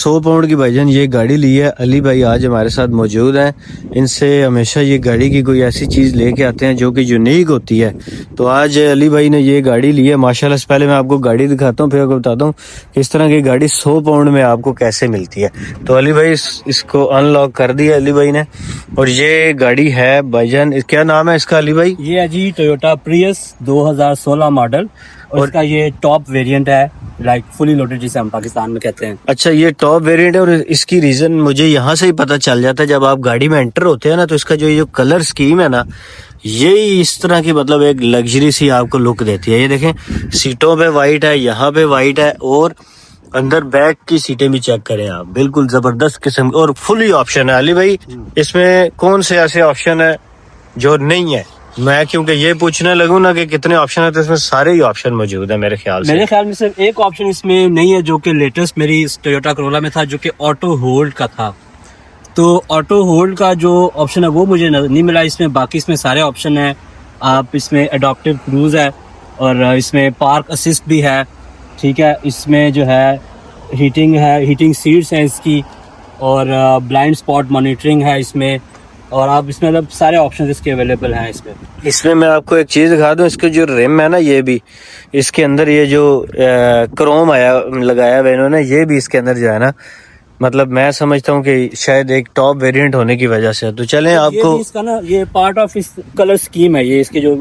100 pound की भाईजान ये गाड़ी ली है। अली भाई आज हमारे साथ मौजूद हैं। इनसे हमेशा ये गाड़ी की कोई ऐसी चीज़ लेके आते हैं जो कि यूनिक होती है। तो आज अली भाई ने ये गाड़ी ली है माशाल्लाह से। पहले मैं आपको गाड़ी दिखाता हूँ, फिर आपको बताता हूँ कि इस तरह की गाड़ी 100 पाउंड में आपको कैसे मिलती है। तो अली भाई इसको अनलॉक कर दिया अली भाई ने। और ये गाड़ी है भाईजान, क्या नाम है इसका अली भाई? ये है जी टोयोटा प्रियस 2016 मॉडल और इसका ये टॉप वेरिएंट है, लाइक फुली लोडेड जिसे हम पाकिस्तान में कहते हैं। अच्छा, ये टॉप वेरिएंट है। और इसकी रीजन मुझे यहाँ से ही पता चल जाता है, जब आप गाड़ी में एंटर होते हैं ना, तो इसका जो कलर स्कीम है ना, ये इस तरह की मतलब एक लग्जरी सी आपको लुक देती है। ये देखें, सीटों पे वाइट है, यहाँ पे वाइट है, और अंदर बैक की सीटें भी चेक करें आप, बिल्कुल जबरदस्त किस्म। और फुली ऑप्शन है अली भाई, इसमें कौन से ऐसे ऑप्शन है जो नहीं है? मैं क्योंकि ये पूछने लगूं ना कि कितने ऑप्शन है, तो इसमें सारे ही ऑप्शन मौजूद है मेरे ख्याल में सिर्फ एक ऑप्शन इसमें नहीं है जो कि लेटेस्ट मेरी टोयोटा करोला में था, जो कि ऑटो होल्ड का था। तो ऑटो होल्ड का जो ऑप्शन है वो मुझे नहीं मिला इसमें। बाकी इसमें सारे ऑप्शन है। आप इसमें एडॉप्टिव क्रूज है, और इसमें पार्क असिस्ट भी है, ठीक है। इसमें जो है हीटिंग सीट्स हैं इसकी, और ब्लाइंड स्पॉट मॉनिटरिंग है इसमें, और आप इसमें मतलब सारे ऑप्शन इसके अवेलेबल हैं इसमें। मैं आपको एक चीज दिखा दूं, इसके जो रिम है ना, ये भी इसके अंदर ये जो क्रोम आया लगाया हुआ इन्होंने, ये भी इसके अंदर जो है ना, मतलब मैं समझता हूँ कि शायद एक टॉप वेरिएंट होने की वजह से। तो चलें आपको ये इसका ना, ये पार्ट ऑफ इस कलर स्कीम है। ये इसके जो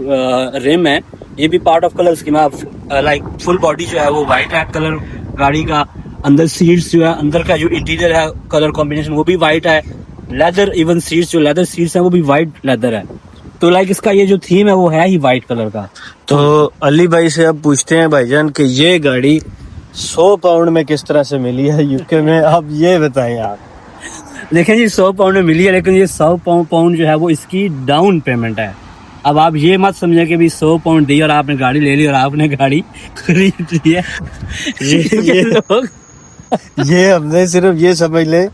रिम है ये भी पार्ट ऑफ कलर स्कीम है। लाइक फुल बॉडी जो है वो वाइट है कलर गाड़ी का। अंदर सीट्स जो है, अंदर का जो इंटीरियर है कलर कॉम्बिनेशन वो भी वाइट है। लेदर, इवन सीट्स, जो लेदर सीट्स है वो भी वाइट लेदर है। तो लाइक इसका ये जो थीम है वो है ही वाइट कलर का। तो अली भाई से अब पूछते हैं भाईजान कि ये गाड़ी 100 पाउंड में किस तरह से मिली है यूके में, आप ये बताएं आप। देखें जी, 100 पाउंड में मिली है, लेकिन ये 100 पाउंड जो है वो इसकी डाउन पेमेंट है। अब आप ये मत समझे कि भी 100 पाउंड दी और आपने गाड़ी ले ली और आपने गाड़ी खरीद ली है। ये लोग ये हमने सिर्फ ये समझ ले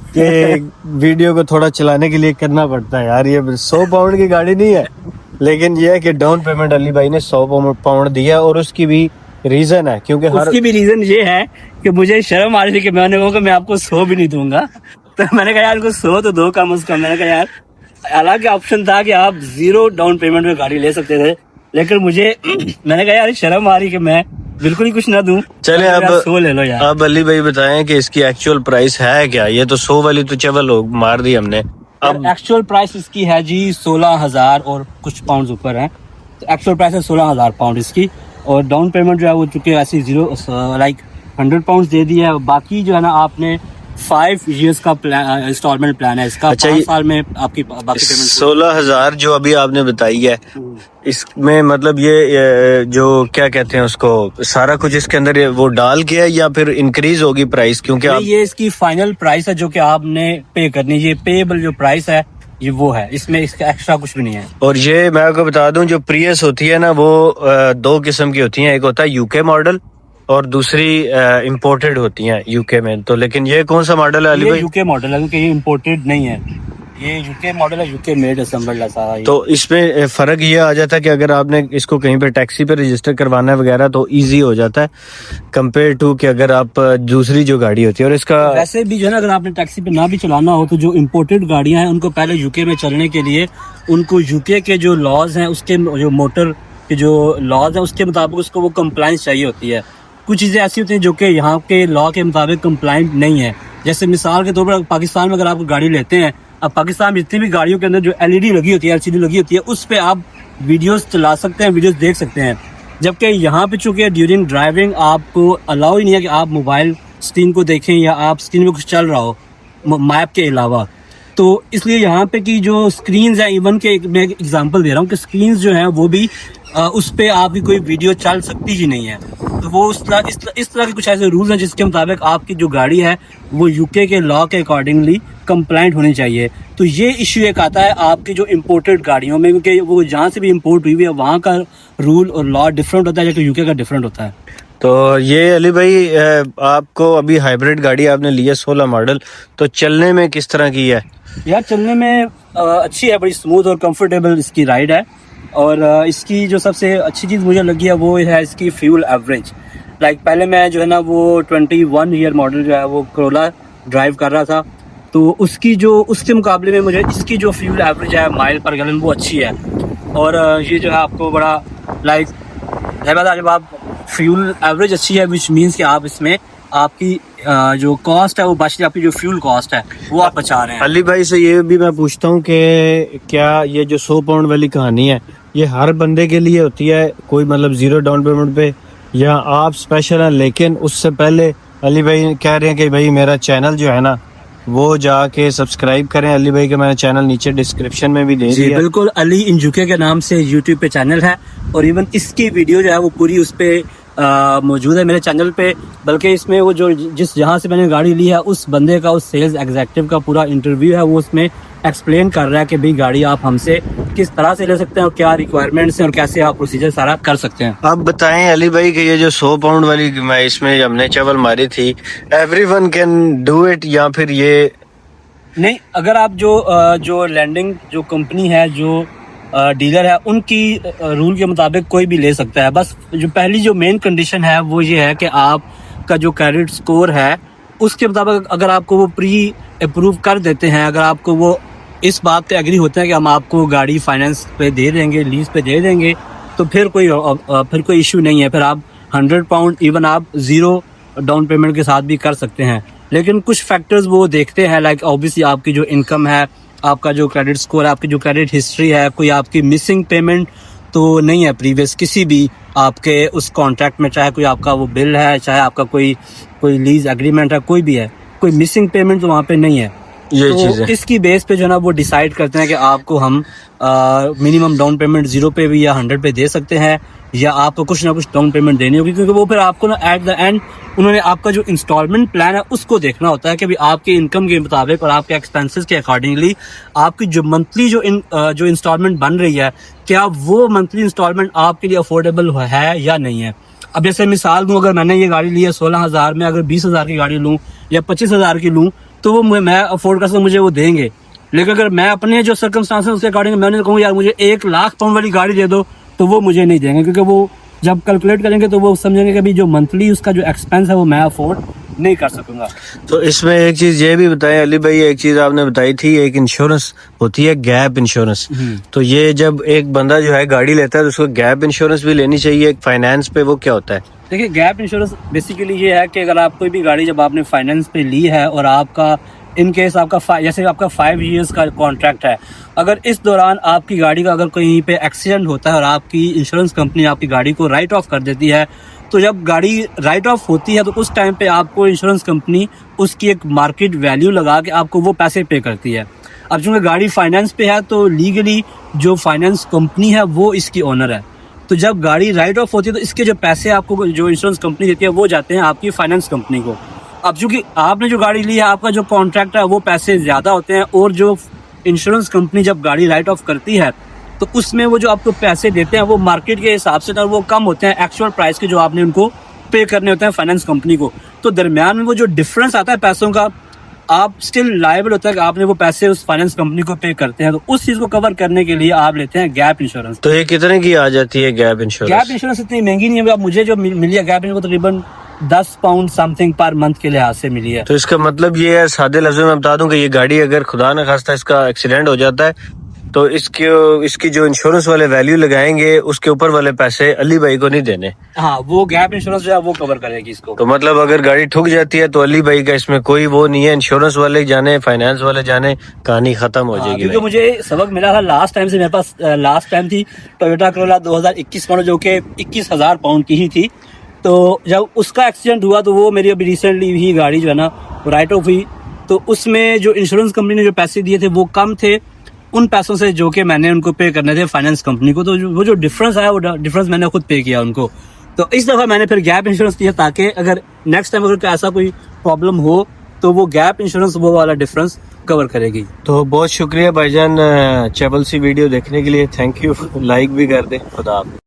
कि वीडियो को थोड़ा चलाने के लिए करना पड़ता है यार। ये 100 पाउंड की गाड़ी नहीं है, लेकिन ये है कि डाउन पेमेंट अली भाई ने 100 पाउंड दिया। और उसकी भी रीजन है, क्योंकि उसकी भी रीजन ये है कि मुझे शर्म आ रही थी कि मैंने कहा कि मैं आपको 100 भी नहीं दूंगा। तो मैंने कहा यार उनको 100 तो दो कम से कम। मैंने कहा यार, हालांकि ऑप्शन था कि आप 0 डाउन पेमेंट में गाड़ी ले सकते थे, लेकिन मुझे मैंने कहा यार शर्म आ रही कि मैं बिल्कुल ही कुछ ना दूं। चले अब 100 ले लो यार। अब अली भाई बताएं कि इसकी एक्चुअल प्राइस है क्या? ये तो 100 वाली तो चवल मार दी हमने। अब एक्चुअल प्राइस इसकी है जी 16,000 और कुछ पाउंड ऊपर है। तो एक्चुअल प्राइस है 16,000 पाउंड इसकी, और डाउन पेमेंट जो है वो चूंकि ऐसी 100 पाउंड दे दी है। बाकी जो है ना, आपने 5 years का इंस्टॉलमेंट प्लान है इसका। अच्छा, 5 साल में आपकी बाकी पेमेंट 16,000 जो अभी आपने बताई है, इसमें मतलब ये जो क्या कहते हैं उसको, सारा कुछ इसके अंदर वो डाल के है या फिर इंक्रीज होगी प्राइस? क्योंकि ये इसकी फाइनल प्राइस है जो कि आपने पे करनी है। ये पेएबल जो प्राइस है ये वो है, इसमें इसका एक्स्ट्रा कुछ भी नहीं है। और ये मैं आपको बता दूं, जो प्रियस होती है ना, वो 2 किस्म की होती हैं। एक होता है यूके मॉडल और दूसरी इंपोर्टेड होती हैं यूके में। तो लेकिन ये कौन सा मॉडल है अली भाई? यूके मॉडल है, क्योंकि ये इंपोर्टेड नहीं है। ये यूके मॉडल है, यूके मेड असेंबल्ड है सारा। तो इसमें फर्क ये आ जाता है कि अगर आपने इसको कहीं पे टैक्सी पे रजिस्टर करवाना है वगैरह, तो इजी हो जाता है कंपेयर टू कि अगर आप दूसरी जो गाड़ी होती है। और इसका वैसे भी जो है ना, अगर आपने टैक्सी पे ना भी चलाना हो, तो जो इम्पोर्टेड गाड़ियां हैं उनको पहले यूके में चलने के लिए उनको यूके के जो लॉज हैं, उसके जो मोटर के जो लॉज हैं उसके मुताबिक उसको वो कंप्लाइंस चाहिए होती है। कुछ चीज़ें ऐसी होती हैं जो कि यहाँ के लॉ के मुताबिक कंप्लाइंट नहीं है। जैसे मिसाल के तौर पर पाकिस्तान में अगर आप गाड़ी लेते हैं, अब पाकिस्तान में जितनी भी गाड़ियों के अंदर जो एलईडी लगी होती है, एलसीडी लगी होती है, उस पे आप वीडियोस चला सकते हैं, वीडियोस देख सकते हैं। जबकि यहाँ पे चूंकि ड्यूरिंग ड्राइविंग आपको अलाउ ही नहीं है कि आप मोबाइल स्क्रीन को देखें या आप स्क्रीन में कुछ चल रहा हो मैप के अलावा। तो इसलिए यहाँ पे की जो स्क्रीन्स हैं, इवन के मैं एक एग्जांपल दे रहा हूँ कि स्क्रीन्स जो हैं वो भी उस पे आपकी कोई वीडियो चल सकती ही नहीं है। तो वो इस तरह के कुछ ऐसे रूल्स हैं जिसके मुताबिक आपकी जो गाड़ी है वो यूके के लॉ के अकॉर्डिंगली कंप्लाइंट होनी चाहिए। तो ये इश्यू एक आता है आपकी जो इम्पोर्टेड गाड़ियों में, क्योंकि वो जहाँ से भी इम्पोर्ट हुई है वहाँ का रूल और लॉ डिफरेंट होता है, जबकि यूके का डिफरेंट होता है। तो ये अली भाई आपको अभी हाइब्रिड गाड़ी आपने ली है 16 मॉडल, तो चलने में किस तरह की है? यार चलने में अच्छी है, बड़ी स्मूथ और कंफर्टेबल इसकी राइड है। और इसकी जो सबसे अच्छी चीज़ मुझे लगी है वो है इसकी फ्यूल एवरेज। लाइक पहले मैं जो है ना वो 21 ईयर मॉडल जो है वो करोला ड्राइव कर रहा था, तो उसके मुकाबले में मुझे इसकी जो फ्यूल एवरेज है माइल पर गैलन वो अच्छी है। और ये जो है आपको बड़ा लाइक जब आप फ्यूल एवरेज अच्छी है विच मीन्स कि आप इसमें आपकी जो कॉस्ट है वो बच, आपकी जो फ्यूल कॉस्ट है वो आप बचा रहे हैं। अली भाई से ये भी मैं पूछता हूँ कि क्या ये जो 100 पाउंड वाली कहानी है ये हर बंदे के लिए होती है, कोई मतलब 0 डाउन पेमेंट पे, या आप स्पेशल हैं? लेकिन उससे पहले अली भाई कह रहे हैं कि भाई मेरा चैनल जो है ना वो जाके सब्सक्राइब करें। अली भाई का मैंने चैनल नीचे डिस्क्रिप्शन में भी दे दिया। बिल्कुल, अली इन यूके के नाम से यूट्यूब पे चैनल है, और इवन इसकी वीडियो जो है वो पूरी उस पे मौजूद है मेरे चैनल पे। बल्कि इसमें वो जो जहाँ से मैंने गाड़ी ली है उस बंदे का, उस सेल्स एग्जीक्यूटिव का पूरा इंटरव्यू है, वो उसमें एक्सप्लेन कर रहा है कि भाई गाड़ी आप हमसे किस तरह से ले सकते हैं और क्या रिक्वायरमेंट्स हैं और कैसे आप प्रोसीजर सारा कर सकते हैं। अब बताएं अली भाई कि ये जो 100 पाउंड वाली मैं इसमें हमने चवल मारी थी, एवरीवन कैन डू इट, या फिर ये नहीं, अगर आप जो लैंडिंग जो कंपनी है, जो डीलर है, उनकी रूल के मुताबिक कोई भी ले सकता है। बस जो पहली जो मेन कंडीशन है वो ये है कि आपका जो क्रेडिट स्कोर है उसके मुताबिक अगर आपको वो प्री अप्रूव कर देते हैं, अगर आपको वो इस बात पे एग्री होते हैं कि हम आपको गाड़ी फाइनेंस पे दे देंगे, लीज पे दे देंगे, तो फिर कोई इशू नहीं है। फिर आप 100 पाउंड इवन आप 0 डाउन पेमेंट के साथ भी कर सकते हैं। लेकिन कुछ फैक्टर्स वो देखते हैं, लाइक ऑब्वियसली आपकी जो इनकम है, आपका जो क्रेडिट स्कोर है, आपकी जो क्रेडिट हिस्ट्री है, कोई आपकी मिसिंग पेमेंट तो नहीं है प्रीवियस किसी भी आपके उस कॉन्ट्रैक्ट में, चाहे कोई आपका वो बिल है, चाहे आपका कोई लीज एग्रीमेंट है, कोई भी है, कोई मिसिंग पेमेंट तो वहाँ पे नहीं है। ये तो चीज़ है। इसकी बेस पे जो है ना वो डिसाइड करते हैं कि आपको हम मिनिमम डाउन पेमेंट 0 पे भी या 100 पे दे सकते हैं, या आपको कुछ ना कुछ डाउन पेमेंट देनी होगी, क्योंकि वो फिर आपको ना एट द एंड उन्होंने आपका जो इंस्टॉलमेंट प्लान है उसको देखना होता है कि भाई आपके इनकम के मुताबिक और आपके एक्सपेंसेस के अकॉर्डिंगली आपकी जो मंथली जो इंस्टॉलमेंट बन रही है, क्या वो मंथली इंस्टॉलमेंट आपके लिए अफोर्डेबल है या नहीं है। अब जैसे मिसाल दूं, अगर मैंने ये गाड़ी ली है 16,000 में, अगर 20,000 की गाड़ी लूँ या 25,000 की लूँ तो वो मैं अफोर्ड कर सकता, मुझे वो देंगे। लेकिन अगर मैं अपने जो सर्कमस्टांसेस उसके अकॉर्डिंग मैं उन्हें कहूँ यार मुझे 1 लाख पाउंड वाली गाड़ी दे दो, तो वो मुझे नहीं देंगे, क्योंकि वो जब कैलकुलेट करेंगे तो वो समझेंगे कि अभी जो मंथली उसका जो एक्सपेंस है वो मैं अफोर्ड नहीं कर सकूंगा। तो इसमें एक चीज ये भी बताएं अली भाई, एक चीज आपने बताई थी, एक इंश्योरेंस होती है गैप इंश्योरेंस। तो ये जब एक बंदा जो है गाड़ी लेता है तो उसको गैप इंश्योरेंस भी लेनी चाहिए फाइनेंस पे, वो क्या होता है? देखिए, गैप इंश्योरेंस बेसिकली ये है कि अगर आप कोई भी गाड़ी जब आपने फाइनेंस पे ली है और आपका इन केस आपका जैसे आपका 5 इयर्स का कॉन्ट्रैक्ट है, अगर इस दौरान आपकी गाड़ी का अगर कहीं पे एक्सीडेंट होता है और आपकी इंश्योरेंस कंपनी आपकी गाड़ी को राइट ऑफ कर देती है, तो जब गाड़ी राइट ऑफ होती है तो उस टाइम पे आपको इंश्योरेंस कंपनी उसकी एक मार्केट वैल्यू लगा के आपको वो पैसे पे करती है। अब चूँकि गाड़ी फाइनेंस पे है तो लीगली जो फाइनेंस कंपनी है वो इसकी ओनर है, तो जब गाड़ी राइट ऑफ होती है तो इसके जो पैसे आपको जो इंश्योरेंस कंपनी देती है वो जाते हैं आपकी फाइनेंस कंपनी को। अब चूंकि आपने जो गाड़ी ली है, आपका जो कॉन्ट्रैक्ट है वो पैसे ज़्यादा होते हैं, और जो इंश्योरेंस कंपनी जब गाड़ी राइट ऑफ करती है तो उसमें वो जो आपको पैसे देते हैं वो मार्केट के हिसाब से वो कम होते हैं एक्चुअल प्राइस के जो आपने उनको पे करने होते हैं फाइनेंस कंपनी को। तो दरम्यान में वो जो डिफरेंस आता है पैसों का, आप स्टिल लायबल होता है कि आपने वो पैसे उस फाइनेंस कंपनी को पे करते हैं। तो उस चीज़ को कवर करने के लिए आप लेते हैं गैप इंश्योरेंस। तो ये कितने की आ जाती है गैप इंश्योरेंस? गैप इंश्योरेंस इतनी महंगी नहीं है। अब मुझे जो मिली है गैप इंश्योरेंस तकरीबन 10 पाउंड समथिंग पर मंथ के लिहाज से मिली है। तो इसका मतलब ये है, सादे लफ्जों में बता दूं कि ये गाड़ी अगर खुदा न खास्ता इसका एक्सीडेंट हो जाता है तो इसकी जो इंश्योरेंस वाले वैल्यू लगाएंगे उसके ऊपर वाले पैसे अली भाई को नहीं देने। हाँ, वो गैप इंश्योरेंस जो है वो कवर करेगी इसको। तो मतलब अगर गाड़ी ठुक जाती है तो अली भाई का इसमें कोई वो नहीं है, इंश्योरेंस वाले जाने फाइनेंस वाले जाने, कहानी खत्म हो जाएगी। क्योंकि मुझे सबक मिला था लास्ट टाइम से, मेरे पास लास्ट टाइम थी टोयोटा करोला 2021 मॉडल जो कि 21,000 पाउंड की ही थी। तो जब उसका एक्सीडेंट हुआ तो वो मेरी अभी रिसेंटली ही गाड़ी जो है ना राइट ऑफ हुई, तो उसमें जो इंश्योरेंस कंपनी ने जो पैसे दिए थे वो कम थे उन पैसों से जो कि मैंने उनको पे करने थे फाइनेंस कंपनी को। तो वो जो डिफरेंस आया वो डिफरेंस मैंने खुद पे किया उनको। तो इस दफ़ा मैंने फिर गैप इंश्योरेंस लिया ताकि अगर नेक्स्ट टाइम अगर ऐसा कोई प्रॉब्लम हो तो वो गैप इंश्योरेंस वो वाला डिफरेंस कवर करेगी। तो बहुत शुक्रिया भाईजान चैवल सी वीडियो देखने के लिए, थैंक यू। लाइक भी कर दे। खुदा हाफिज़।